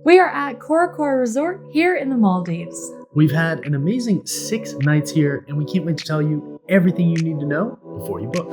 We are at Cora Cora Resort here in the Maldives. We've had an amazing 6 nights here, and we can't wait to tell you everything you need to know before you book.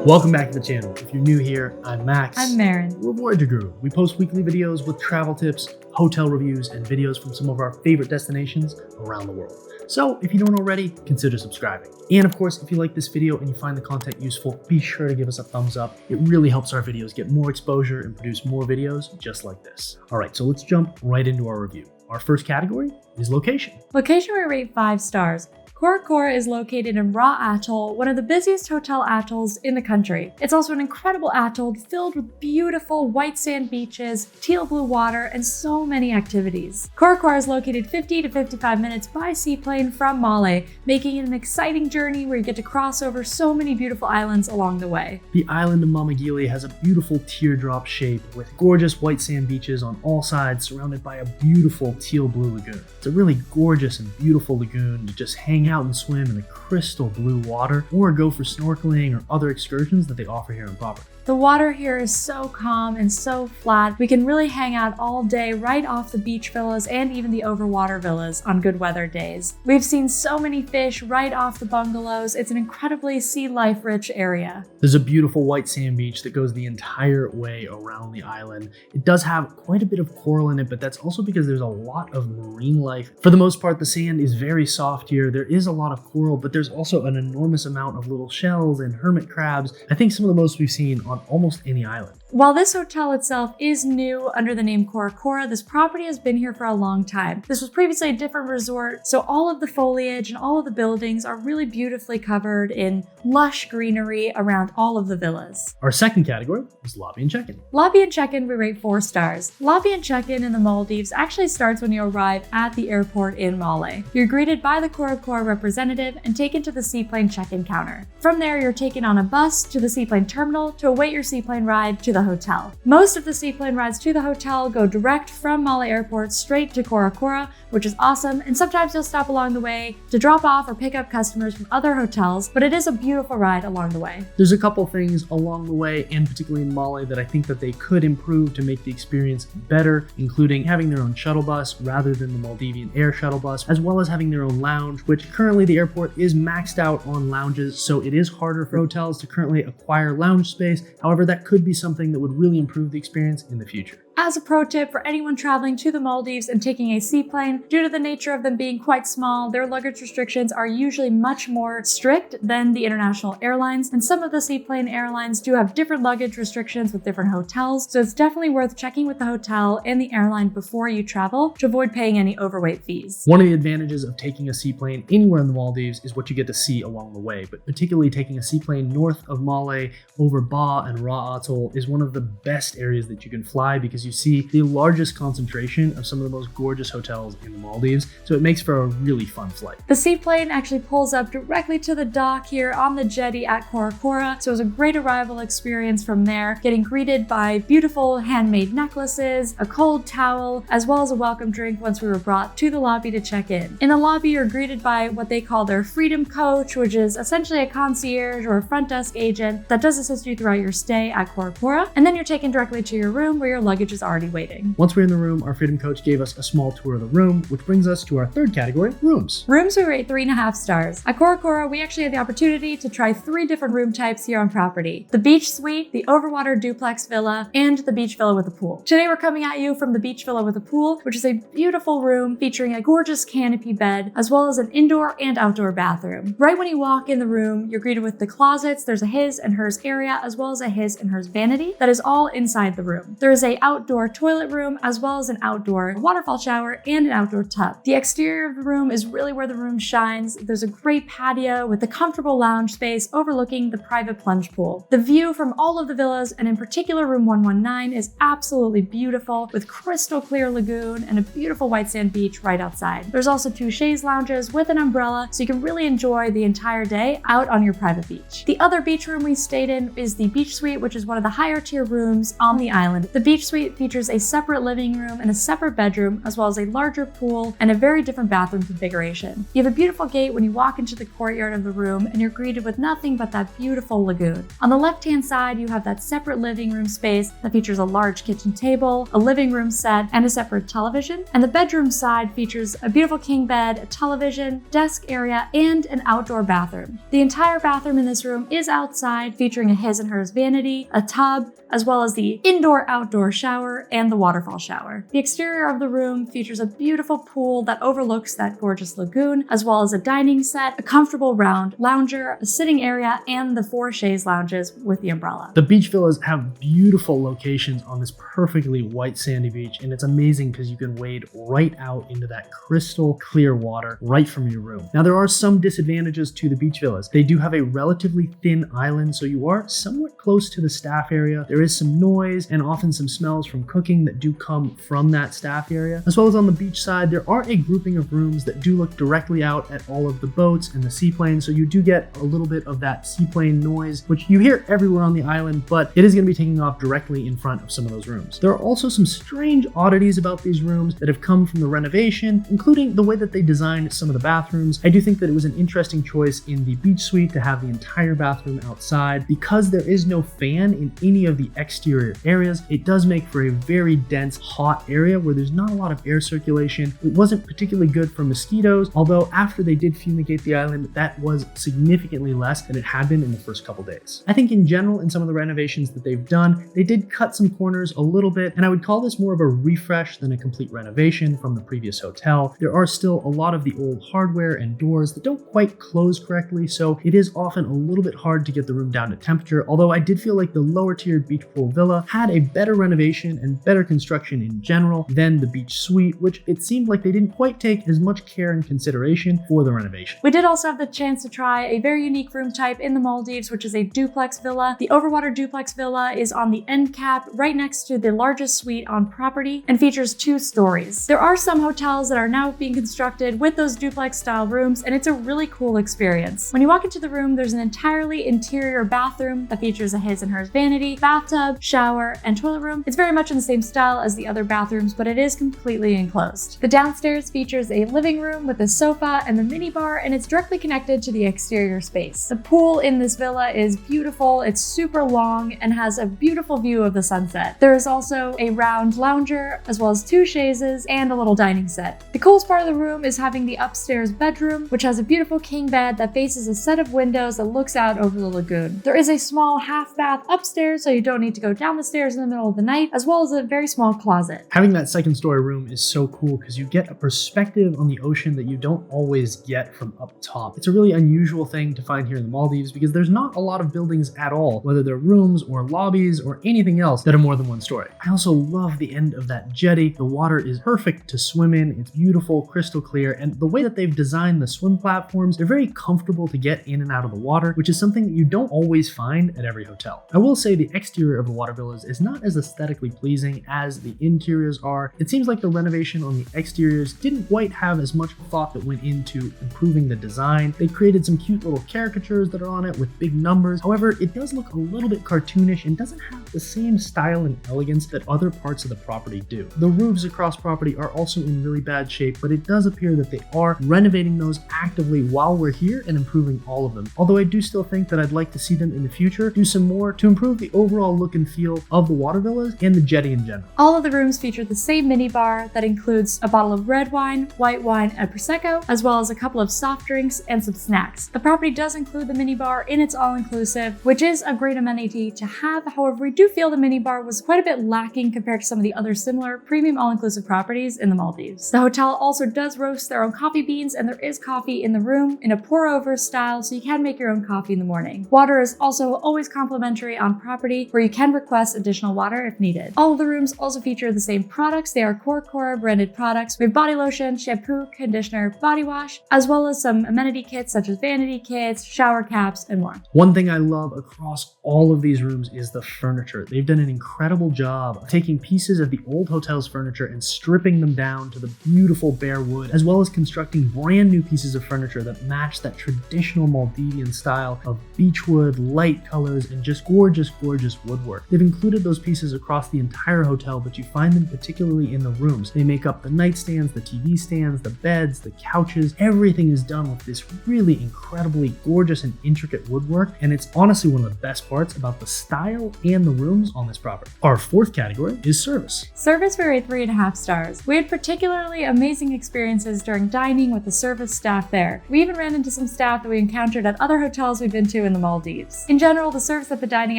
Welcome back to the channel. If you're new here, I'm Max. I'm Marin. We're Voyager Guru. We post weekly videos with travel tips, hotel reviews, and videos from some of our favorite destinations around the world. So if you don't already, consider subscribing. And of course, if you like this video and you find the content useful, be sure to give us a thumbs up. It really helps our videos get more exposure and produce more videos just like this. All right, so let's jump right into our review. Our first category is location. Location we rate 5 stars. Cora Cora is located in Raa Atoll, one of the busiest hotel atolls in the country. It's also an incredible atoll filled with beautiful white sand beaches, teal blue water, and so many activities. Cora Cora is located 50 to 55 minutes by seaplane from Male, making it an exciting journey where you get to cross over so many beautiful islands along the way. The island of Mamagili has a beautiful teardrop shape with gorgeous white sand beaches on all sides surrounded by a beautiful teal blue lagoon. It's a really gorgeous and beautiful lagoon to just hang out and swim in the crystal blue water or go for snorkeling or other excursions that they offer here on property. The water here is so calm and so flat. We can really hang out all day right off the beach villas and even the overwater villas on good weather days. We've seen so many fish right off the bungalows. It's an incredibly sea life rich area. There's a beautiful white sand beach that goes the entire way around the island. It does have quite a bit of coral in it, but that's also because there's a lot of marine life. For the most part, the sand is very soft here. There is a lot of coral, but there's also an enormous amount of little shells and hermit crabs. I think some of the most we've seen on almost any island. While this hotel itself is new under the name Cora Cora, this property has been here for a long time. This was previously a different resort, so all of the foliage and all of the buildings are really beautifully covered in lush greenery around all of the villas. Our second category is lobby and check-in. Lobby and check-in we rate 4 stars. Lobby and check-in in the Maldives actually starts when you arrive at the airport in Male. You're greeted by the Cora Cora representative and taken to the seaplane check-in counter. From there, you're taken on a bus to the seaplane terminal to await your seaplane ride to the hotel. Most of the seaplane rides to the hotel go direct from Male Airport straight to Cora Cora, which is awesome, and sometimes you'll stop along the way to drop off or pick up customers from other hotels, but it is a beautiful ride along the way. There's a couple things along the way, and particularly in Male, that I think that they could improve to make the experience better, including having their own shuttle bus rather than the Maldivian Air shuttle bus, as well as having their own lounge, which currently the airport is maxed out on lounges, so it is harder for hotels to currently acquire lounge space. However, that could be something that would really improve the experience in the future. As a pro tip for anyone traveling to the Maldives and taking a seaplane, due to the nature of them being quite small, their luggage restrictions are usually much more strict than the international airlines, and some of the seaplane airlines do have different luggage restrictions with different hotels, so it's definitely worth checking with the hotel and the airline before you travel to avoid paying any overweight fees. One of the advantages of taking a seaplane anywhere in the Maldives is what you get to see along the way, but particularly taking a seaplane north of Male over Ba and Raa Atoll is one of the best areas that you can fly because you see the largest concentration of some of the most gorgeous hotels in the Maldives, so it makes for a really fun flight. The seaplane actually pulls up directly to the dock here on the jetty at Cora Cora, so it was a great arrival experience from there, getting greeted by beautiful handmade necklaces, a cold towel, as well as a welcome drink once we were brought to the lobby to check in. In the lobby, you're greeted by what they call their Freedom Coach, which is essentially a concierge or a front desk agent that does assist you throughout your stay at Cora Cora, and then you're taken directly to your room where your luggage is already waiting. Once we're in the room, our Freedom Coach gave us a small tour of the room, which brings us to our third category, rooms. Rooms we rate 3.5 stars. At Cora Cora, we actually had the opportunity to try 3 different room types here on property: the beach suite, the overwater duplex villa, and the beach villa with a pool. Today we're coming at you from the beach villa with a pool, which is a beautiful room featuring a gorgeous canopy bed, as well as an indoor and outdoor bathroom. Right when you walk in the room, you're greeted with the closets. There's a his and hers area, as well as a his and hers vanity that is all inside the room. There is a outdoor toilet room, as well as an outdoor waterfall shower and an outdoor tub. The exterior of the room is really where the room shines. There's a great patio with a comfortable lounge space overlooking the private plunge pool. The view from all of the villas, and in particular room 119, is absolutely beautiful with crystal clear lagoon and a beautiful white sand beach right outside. There's also 2 chaise lounges with an umbrella, so you can really enjoy the entire day out on your private beach. The other beach room we stayed in is the beach suite, which is one of the higher tier rooms on the island. The beach suite suite features a separate living room and a separate bedroom, as well as a larger pool and a very different bathroom configuration. You have a beautiful gate when you walk into the courtyard of the room, and you're greeted with nothing but that beautiful lagoon. On the left-hand side, you have that separate living room space that features a large kitchen table, a living room set, and a separate television. And the bedroom side features a beautiful king bed, a television, desk area, and an outdoor bathroom. The entire bathroom in this room is outside, featuring a his and hers vanity, a tub, as well as the indoor-outdoor shower and the waterfall shower. The exterior of the room features a beautiful pool that overlooks that gorgeous lagoon, as well as a dining set, a comfortable round lounger, a sitting area, and the 4 chaise lounges with the umbrella. The beach villas have beautiful locations on this perfectly white sandy beach, and it's amazing because you can wade right out into that crystal clear water right from your room. Now, there are some disadvantages to the beach villas. They do have a relatively thin island, so you are somewhat close to the staff area. There is some noise and often some smells from cooking that do come from that staff area. As well as on the beach side, there are a grouping of rooms that do look directly out at all of the boats and the seaplanes, so you do get a little bit of that seaplane noise, which you hear everywhere on the island, but it is going to be taking off directly in front of some of those rooms. There are also some strange oddities about these rooms that have come from the renovation, including the way that they designed some of the bathrooms. I do think that it was an interesting choice in the beach suite to have the entire bathroom outside. Because there is no fan in any of the exterior areas, it does make for a very dense, hot area where there's not a lot of air circulation. It wasn't particularly good for mosquitoes, although after they did fumigate the island, that was significantly less than it had been in the first couple days. I think in general, in some of the renovations that they've done, they did cut some corners a little bit, and I would call this more of a refresh than a complete renovation from the previous hotel. There are still a lot of the old hardware and doors that don't quite close correctly, so it is often a little bit hard to get the room down to temperature, although I did feel like the lower tiered beach pool villa had a better renovation and better construction in general than the beach suite, which it seemed like they didn't quite take as much care and consideration for the renovation. We did also have the chance to try a very unique room type in the Maldives, which is a duplex villa. The overwater duplex villa is on the end cap right next to the largest suite on property and features 2 stories. There are some hotels that are now being constructed with those duplex style rooms, and it's a really cool experience. When you walk into the room, there's an entirely interior bathroom that features a his and hers vanity, bathtub, shower, and toilet room. It's very much in the same style as the other bathrooms, but it is completely enclosed. The downstairs features a living room with a sofa and the minibar, and it's directly connected to the exterior space. The pool in this villa is beautiful. It's super long and has a beautiful view of the sunset. There is also a round lounger, as well as 2 chaises and a little dining set. The coolest part of the room is having the upstairs bedroom, which has a beautiful king bed that faces a set of windows that looks out over the lagoon. There is a small half bath upstairs, so you don't need to go down the stairs in the middle of the night, as well as a very small closet. Having that second story room is so cool because you get a perspective on the ocean that you don't always get from up top. It's a really unusual thing to find here in the Maldives because there's not a lot of buildings at all, whether they're rooms or lobbies or anything else that are more than 1 story. I also love the end of that jetty. The water is perfect to swim in. It's beautiful, crystal clear, and the way that they've designed the swim platforms, they're very comfortable to get in and out of the water, which is something that you don't always find at every hotel. I will say the exterior of the water villas is not as aesthetically pleasing as the interiors are. It seems like the renovation on the exteriors didn't quite have as much thought that went into improving the design. They created some cute little caricatures that are on it with big numbers. However, it does look a little bit cartoonish and doesn't have the same style and elegance that other parts of the property do. The roofs across property are also in really bad shape, but it does appear that they are renovating those actively while we're here and improving all of them. Although I do still think that I'd like to see them in the future do some more to improve the overall look and feel of the water villas and the jetty in general. All of the rooms feature the same minibar that includes a bottle of red wine, white wine, and Prosecco, as well as a couple of soft drinks and some snacks. The property does include the minibar in its all-inclusive, which is a great amenity to have. However, we do feel the minibar was quite a bit lacking compared to some of the other similar premium all-inclusive properties in the Maldives. The hotel also does roast their own coffee beans, and there is coffee in the room in a pour-over style, so you can make your own coffee in the morning. Water is also always complimentary on property, where you can request additional water if needed. All of the rooms also feature the same products. They are Cora Cora branded products. We have body lotion, shampoo, conditioner, body wash, as well as some amenity kits such as vanity kits, shower caps, and more. One thing I love across all of these rooms is the furniture. They've done an incredible job of taking pieces of the old hotel's furniture and stripping them down to the beautiful bare wood, as well as constructing brand new pieces of furniture that match that traditional Maldivian style of beechwood, light colors, and just gorgeous, gorgeous woodwork. They've included those pieces across the entire hotel, but you find them particularly in the rooms. They make up the nightstands, the TV stands, the beds, the couches. Everything is done with this really incredibly gorgeous and intricate woodwork, and it's honestly one of the best parts about the style and the rooms on this property. Our fourth category is service. Service, we rate 3.5 stars. We had particularly amazing experiences during dining with the service staff there. We even ran into some staff that we encountered at other hotels we've been to in the Maldives. In general, the service at the dining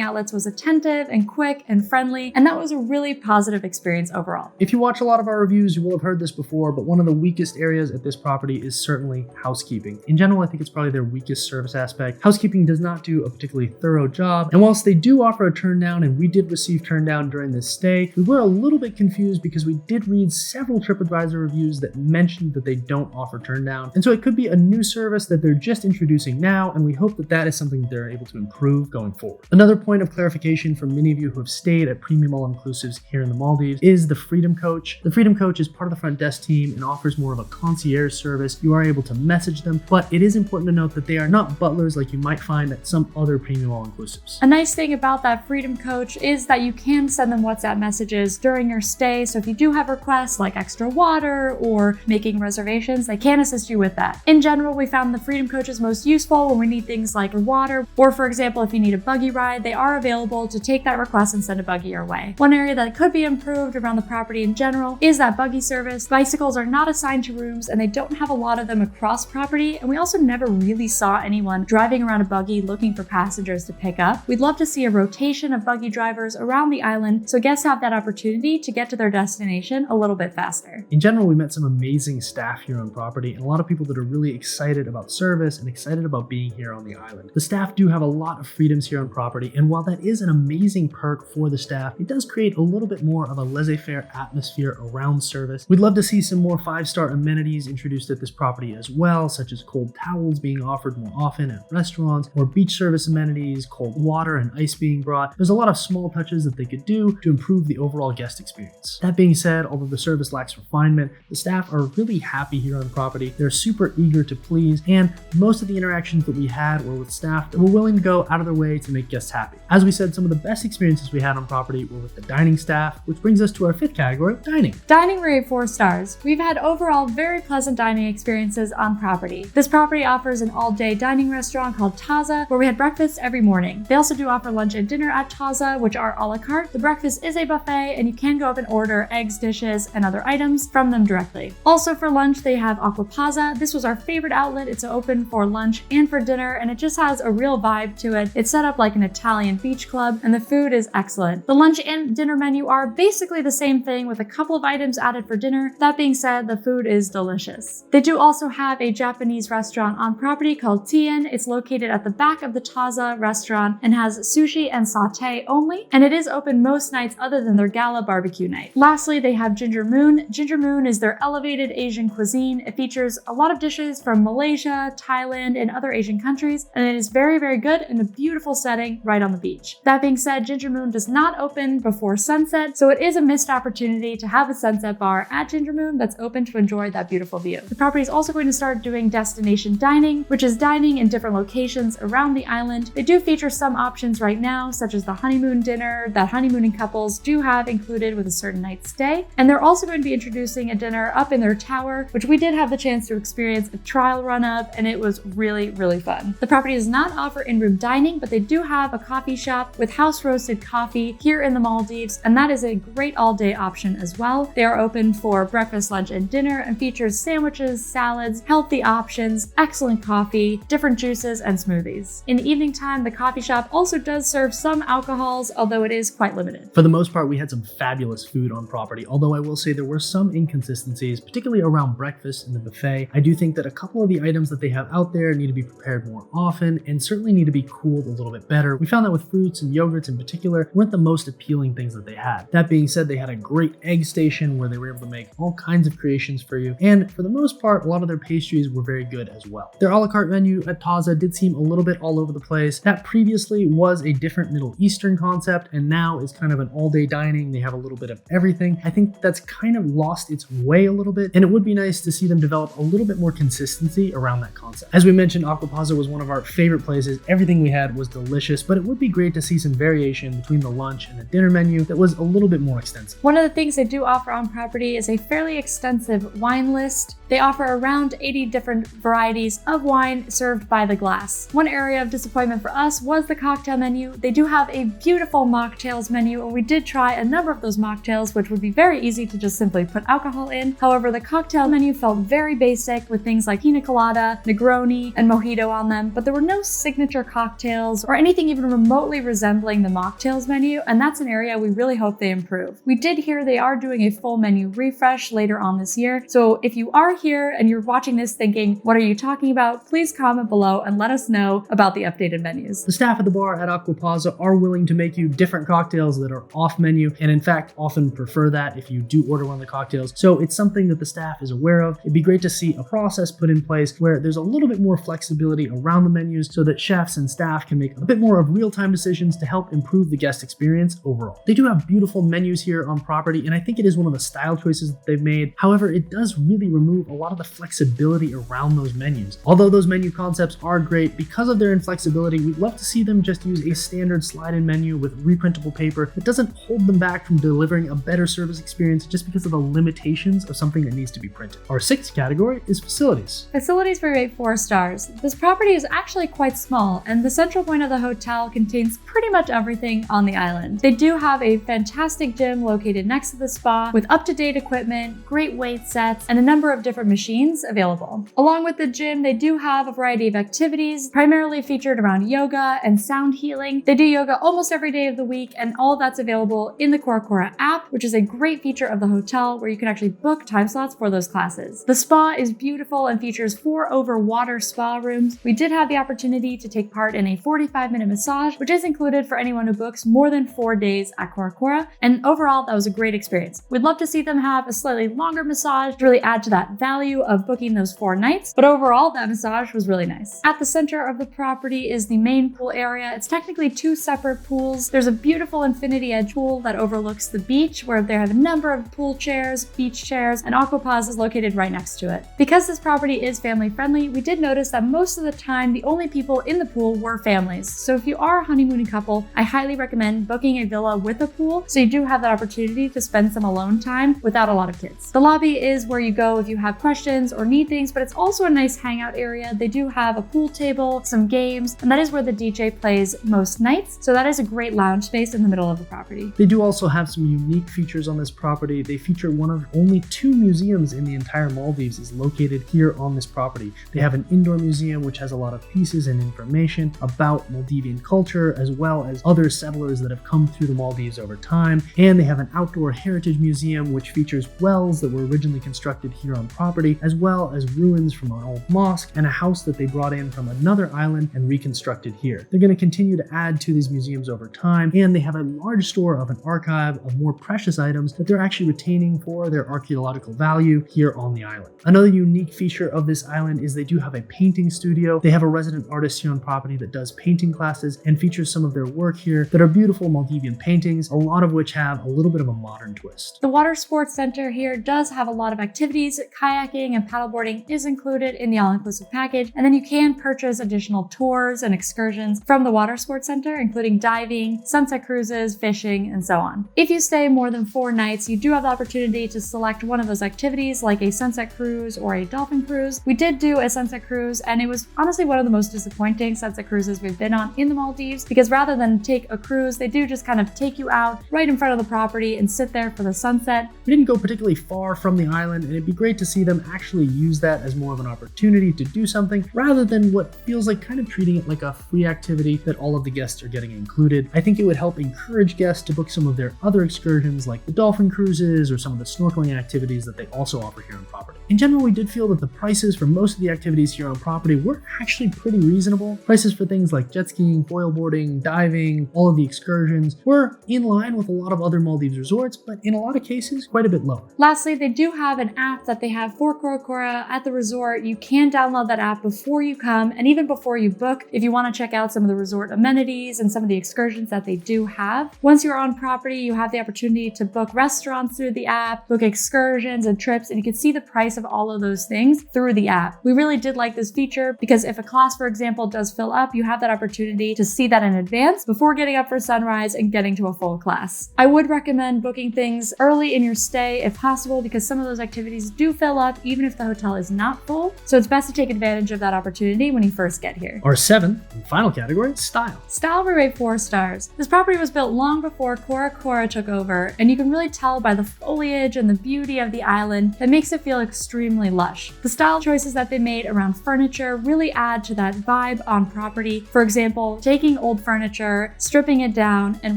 outlets was attentive and quick and friendly, and that was a really positive experience overall. If you watch a lot of our reviews, you will have heard this before, but one of the weakest areas at this property is certainly housekeeping. In general, I think it's probably their weakest service aspect. Housekeeping does not do a particularly thorough job, and whilst they do offer a turn down, and we did receive turn down during this stay, we were a little bit confused because we did read several TripAdvisor reviews that mentioned that they don't offer turn down, and so it could be a new service that they're just introducing now, and we hope that that is something that they're able to improve going forward. Another point of clarification for many of you who have stayed at premium all-inclusives here in the Maldives is the Freedom Coach. The Freedom Coach is part of the front desk team and offers more of a concierge service. You are able to message them, but it is important to note that they are not butlers like you might find at some other premium all-inclusives. A nice thing about that Freedom Coach is that you can send them WhatsApp messages during your stay, so if you do have requests like extra water or making reservations, they can assist you with that. In general, we found the Freedom Coach is most useful when we need things like water, or for example, if you need a buggy ride, they are available to take that request and send a buggy your way. One area that could be improved around the property in general is that buggy service. Bicycles are not assigned to rooms and they don't have a lot of them across property, and we also never really saw anyone driving around a buggy looking for passengers to pick up. We'd love to see a rotation of buggy drivers around the island so guests have that opportunity to get to their destination a little bit faster. In general, we met some amazing staff here on property and a lot of people that are really excited about service and excited about being here on the island. The staff do have a lot of freedoms here on property, and while that is an amazing perk for the staff, it does create a little bit more of a laissez-faire atmosphere around service. We'd love to see some more 5-star amenities introduced at this property as well, such as cold towels being offered more often at restaurants, or beach service amenities, cold water and ice being brought. There's a lot of small touches that they could do to improve the overall guest experience. That being said, although the service lacks refinement, the staff are really happy here on property. They're super eager to please, and most of the interactions that we had were with staff that were willing to go out of their way to make guests happy. As we said, some of the best experiences we had on property were with the dining staff, which brings us to our fifth category, dining. Dining, we rate 4 stars. We've had overall very pleasant dining experiences on property. This property offers an all-day dining restaurant called Taza, where we had breakfast every morning. They also do offer lunch and dinner at Taza, which are a la carte. The breakfast is a buffet, and you can go up and order eggs, dishes, and other items from them directly. Also for lunch, they have Aquapaza. This was our favorite outlet. It's open for lunch and for dinner, and it just has a real vibe to it. It's set up like an Italian beach club, and the food is excellent. The lunch and dinner menu are basically the same thing with a couple of items added for dinner. That being said, the food is delicious. They do also have a Japanese restaurant on property called Tien. It's located at the back of the Taza restaurant and has sushi and satay only, and it is open most nights other than their gala barbecue night. Lastly, they have Ginger Moon. Ginger Moon is their elevated Asian cuisine. It features a lot of dishes from Malaysia, Thailand, and other Asian countries, and it is very, very good in a beautiful setting right on the beach. That being said, Ginger Moon does not open before sunset, so it is a missed opportunity to have a sunset bar at Ginger Moon that's open to enjoy that beautiful view. The property is also going to start doing destination dining, which is dining in different locations around the island. They do feature some options right now, such as the honeymoon dinner that honeymooning couples do have included with a certain night's stay. And they're also going to be introducing a dinner up in their tower, which we did have the chance to experience a trial run of, and it was really, really fun. The property does not offer in-room dining, but they do have a coffee shop with house roasted coffee here in the Maldives, and that is a great all-day option as well. They are open for breakfast, lunch, and dinner, and features sandwiches, salads, healthy options, excellent coffee, different juices, and smoothies. In the evening time, the coffee shop also does serve some alcohols, although it is quite limited. For the most part, we had some fabulous food on property, although I will say there were some inconsistencies, particularly around breakfast and the buffet. I do think that a couple of the items that they have out there need to be prepared more often and certainly need to be cooled a little bit better. We found that with fruits and yogurts in particular weren't the most appealing things that they had. That being said, they had a great egg station where they were able to make all kinds of creations for you, and for the most part, a lot of their pastries were very good as well. Their a la carte menu at Taza did seem a little bit all over the place. That previously was a different Middle Eastern concept and now is kind of an all-day dining. They have a little bit of everything. I think that's kind of lost its way a little bit, and it would be nice to see them develop a little bit more consistency around that concept. As we mentioned, Aquapaza was one of our favorite places. Everything we had was delicious, but it would be great to see some variation between the lunch and the dinner menu menu that was a little bit more extensive. One of the things they do offer on property is a fairly extensive wine list. They offer around 80 different varieties of wine served by the glass. One area of disappointment for us was the cocktail menu. They do have a beautiful mocktails menu, and we did try a number of those mocktails, which would be very easy to just simply put alcohol in. However, the cocktail menu felt very basic with things like pina colada, Negroni, and mojito on them, but there were no signature cocktails or anything even remotely resembling the mocktails menu, and that's an area we really hope they improve. We did hear they are doing a full menu refresh later on this year, so if you are here and you're watching this thinking, what are you talking about? Please comment below and let us know about the updated menus. The staff at the bar at Aqua Plaza are willing to make you different cocktails that are off menu, and in fact often prefer that if you do order one of the cocktails. So it's something that the staff is aware of. It'd be great to see a process put in place where there's a little bit more flexibility around the menus so that chefs and staff can make a bit more of real-time decisions to help improve the guest experience overall. They do have beautiful menus here on property, and I think it is one of the style choices that they've made. However, it does really remove a lot of the flexibility around those menus. Although those menu concepts are great, because of their inflexibility, we'd love to see them just use a standard slide-in menu with reprintable paper that doesn't hold them back from delivering a better service experience just because of the limitations of something that needs to be printed. Our sixth category is facilities. Facilities we rate 4 stars. This property is actually quite small, and the central point of the hotel contains pretty much everything on the island. They do have a fantastic gym located next to the spa with up-to-date equipment, great weight sets, and a number of different machines available. Along with the gym, they do have a variety of activities, primarily featured around yoga and sound healing. They do yoga almost every day of the week, and all of that's available in the Cora Cora app, which is a great feature of the hotel where you can actually book time slots for those classes. The spa is beautiful and features 4 over-water spa rooms. We did have the opportunity to take part in a 45-minute massage, which is included for anyone who books more than 4 days at Cora Cora, and overall, that was a great experience. We'd love to see them have a slightly longer massage to really add to that value of booking those 4 nights, but overall, that massage was really nice. At the center of the property is the main pool area. It's technically 2 separate pools. There's a beautiful infinity edge pool that overlooks the beach, where they have a number of pool chairs, beach chairs, and Aqua Plaza is located right next to it. Because this property is family friendly, we did notice that most of the time, the only people in the pool were families. So if you are a honeymooning couple, I highly recommend booking a villa with a pool, so you do have that opportunity to spend some alone time without a lot of kids. The lobby is where you go if you have questions or need things, but it's also a nice hangout area. They do have a pool table, some games, and that is where the DJ plays most nights. So that is a great lounge space in the middle of the property. They do also have some unique features on this property. They feature one of only 2 museums in the entire Maldives is located here on this property. They have an indoor museum which has a lot of pieces and information about Maldivian culture, as well as other settlers that have come through the Maldives over time. And they have an outdoor heritage museum which features wells that were originally constructed here on property, as well as ruins from an old mosque and a house that they brought in from another island and reconstructed here. They're going to continue to add to these museums over time, and they have a large store of an archive of more precious items that they're actually retaining for their archaeological value here on the island. Another unique feature of this island is they do have a painting studio. They have a resident artist here on property that does painting classes and features some of their work here that are beautiful Maldivian paintings, a lot of which have a little bit of a modern twist. The water sports center here does have a lot of activities. Kayaking and paddleboarding is included in the all-inclusive package, and then you can purchase additional tours and excursions from the water sports center, including diving, sunset cruises, fishing, and so on. If you stay more than 4 nights, you do have the opportunity to select one of those activities like a sunset cruise or a dolphin cruise. We did do a sunset cruise, and it was honestly one of the most disappointing sunset cruises we've been on in the Maldives, because rather than take a cruise, they do just kind of take you out right in front of the property and sit there for the sunset. We didn't go particularly far from the island, and it'd be great to see them actually use that as more of an opportunity to do something rather than what feels like kind of treating it like a free activity that all of the guests are getting included. I think it would help encourage guests to book some of their other excursions like the dolphin cruises or some of the snorkeling activities that they also offer here on property. In general, we did feel that the prices for most of the activities here on property were actually pretty reasonable. Prices for things like jet skiing, foil boarding, diving, all of the excursions were in line with a lot of other Maldives resorts, but in a lot of cases, quite a bit lower. Lastly, they do have an app that they have for Cora Cora at the resort. You can download that app before you come and even before you book if you want to check out some of the resort amenities and some of the excursions that they do have. Once you're on property, you have the opportunity to book restaurants through the app, book excursions and trips, and you can see the price of all of those things through the app. We really did like this feature because if a class, for example, does fill up, you have that opportunity to see that in advance before getting up for sunrise and getting to a full class. I would recommend booking things early in your stay if possible, because some of those activities do fill up even if the hotel is not full. So it's best to take advantage of that opportunity when you first get here. Our seventh and final category, style. Style, we rate 4 stars. This property was built long before Cora Cora took over, and you can really tell by the foliage and the beauty of the island that makes it feel extremely lush. The style choices that they made around furniture really add to that vibe on property. For example, taking old furniture, stripping it down, and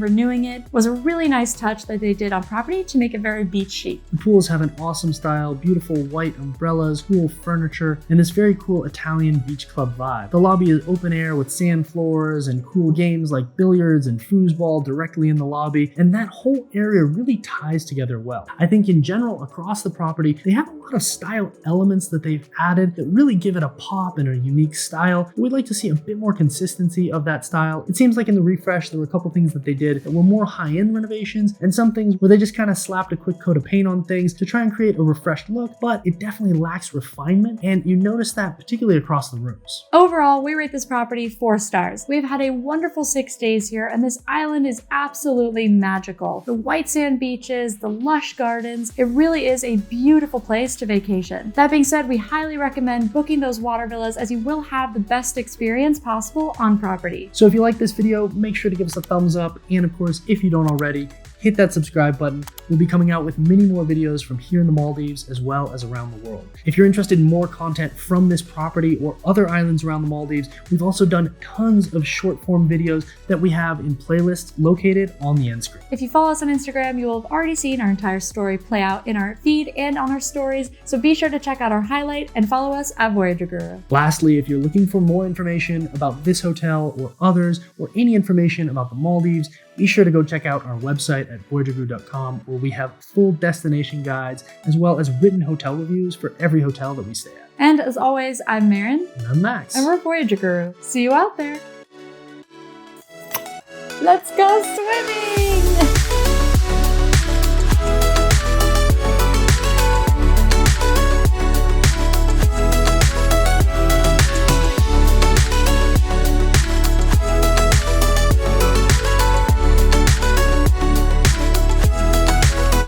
renewing it was a really nice touch that they did on property to make it very beach chic. The pools have an awesome style, beautiful white umbrellas, cool furniture, and this very cool Italian beach club vibe. The lobby is open air with sand floors and cool games like billiards and foosball directly in the lobby, and that whole area really ties together well. I think in general, across the property, they have a lot of style elements that they've added that really give it a pop and a unique style. We'd like to see a bit more consistency of that style. It seems like in the refresh, there were a couple things that they did that were more high-end renovations, and some things where they just kind of slapped a quick coat of paint on things to try and create a refreshed look, but it definitely lacks refinement, and you notice that particularly across the rooms. Overall, we rate this property 4 stars. We've had a wonderful 6 days here, and this island is absolutely magical. The white sand beaches, the lush gardens, it really is a beautiful place to vacation. That being said, we highly recommend booking those water villas, as you will have the best experience possible on property. So if you like this video, make sure to give us a thumbs up, and of course, if you don't already, hit that subscribe button. We'll be coming out with many more videos from here in the Maldives as well as around the world. If you're interested in more content from this property or other islands around the Maldives, we've also done tons of short form videos that we have in playlists located on the end screen. If you follow us on Instagram, you will have already seen our entire story play out in our feed and on our stories, so be sure to check out our highlight and follow us at Voyager Guru. Lastly, if you're looking for more information about this hotel or others, or any information about the Maldives, be sure to go check out our website at voyagerguru.com, where we have full destination guides as well as written hotel reviews for every hotel that we stay at. And as always, I'm Marin. And I'm Max. And we're Voyager Guru. See you out there. Let's go swimming!